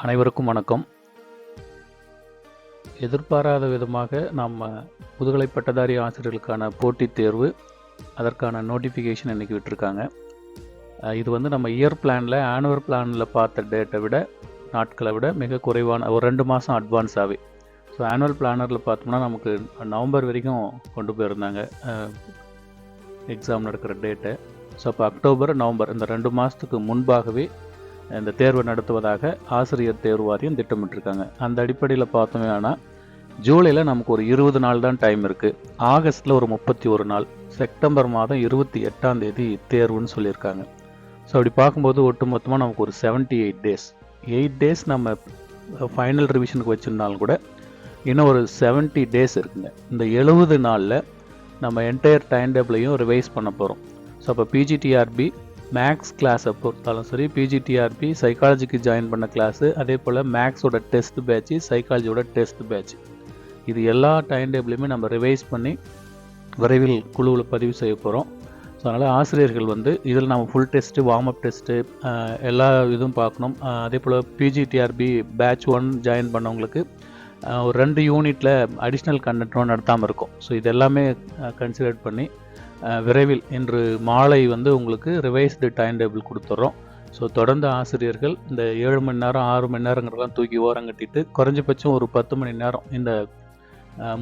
அனைவருக்கும் வணக்கம். எதிர்பாராத விதமாக நம்ம முதுகலை பட்டதாரி ஆசிரியர்களுக்கான போட்டித் தேர்வு அதற்கான நோட்டிஃபிகேஷன் இன்றைக்கி விட்டுருக்காங்க. இது வந்து நம்ம இயர் பிளானில் ஆனுவல் பிளானில் பார்த்த டேட்டை விட நாட்களை விட மிக குறைவான ஒரு 2 மாதம் அட்வான்ஸாகவே. ஸோ ஆனுவல் பிளானரில் பார்த்தோம்னா நமக்கு நவம்பர் வரைக்கும் கொண்டு போயிருந்தாங்க எக்ஸாம் நடக்கிற டேட்டை. ஸோ அப்போ அக்டோபர் நவம்பர் இந்த 2 மாதத்துக்கு முன்பாகவே இந்த தேர்வை நடத்துவதாக ஆசிரியர் தேர்வு வாரியம் திட்டமிட்டிருக்காங்க. அந்த அடிப்படையில் பார்த்தோமே ஆனால் ஜூலையில் நமக்கு ஒரு 20 நாள் தான் டைம் இருக்குது, ஆகஸ்ட்டில் ஒரு 31 நாள், செப்டம்பர் மாதம் 28ஆம் தேதி தேர்வுன்னு சொல்லியிருக்காங்க. ஸோ அப்படி பார்க்கும்போது ஒட்டுமொத்தமாக நமக்கு ஒரு 78 டேஸ் 8 டேஸ் நம்ம ஃபைனல் ரிவிஷனுக்கு வச்சுருந்தாலும் கூட இன்னும் ஒரு 70 டேஸ் இருக்குங்க. இந்த 70 நாளில் நம்ம என்டையர் டைம் டேபிளையும் ரிவைஸ் பண்ண போகிறோம். ஸோ அப்போ பிஜிடிஆர்பி மேக்ஸ் கிளாஸை பொறுத்தாலும் சரி, பிஜிடிஆர்பி சைக்காலஜிக்கு ஜாயின் பண்ண கிளாஸு, அதே போல் மேக்ஸோட டெஸ்ட் பேட்ச்சு, சைக்காலஜியோட டெஸ்ட் பேட்ச்சு, இது எல்லா டைம் டேபிளையுமே நம்ம ரிவைஸ் பண்ணி விரைவில் குழுவில் பதிவு செய்ய போகிறோம். ஸோ அதனால் ஆசிரியர்கள் வந்து இதில் நம்ம full test, warm up test எல்லா இதுவும் பார்க்கணும். அதே போல் பிஜிடிஆர்பி பேட்ச் 1 ஜாயின் பண்ணவங்களுக்கு ஒரு 2 யூனிட்டில் அடிஷ்னல் கண்டென்ட்டும் நடத்தாமல் இருக்கும். ஸோ இது எல்லாமே கன்சிடர் பண்ணி விரைவில் இன்று மாலை வந்து உங்களுக்கு ரிவைஸ்டு டைம் டேபிள் கொடுத்துட்றோம். ஸோ தொடர்ந்து ஆசிரியர்கள் இந்த 7 மணி நேரம் 6 மணி நேரங்கிறதெல்லாம் தூக்கி ஓரங்கட்டிட்டு குறைஞ்சபட்சம் ஒரு 10 மணி நேரம் இந்த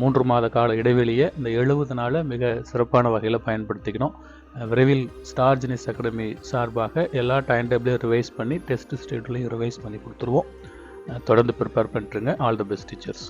3 மாத கால இடைவெளியை இந்த 70 நாளை மிக சிறப்பான வகையில் பயன்படுத்திக்கணும். விரைவில் ஸ்டார் ஜெனிஸ் அகாடமி சார்பாக எல்லா டைம் டேபிளையும் ரிவைஸ் பண்ணி டெஸ்ட் ஸ்டேட்லையும் ரிவைஸ் பண்ணி கொடுத்துருவோம். தொடர்ந்து ப்ரிப்பேர் பண்ணிட்டுருங்க. All the best teachers.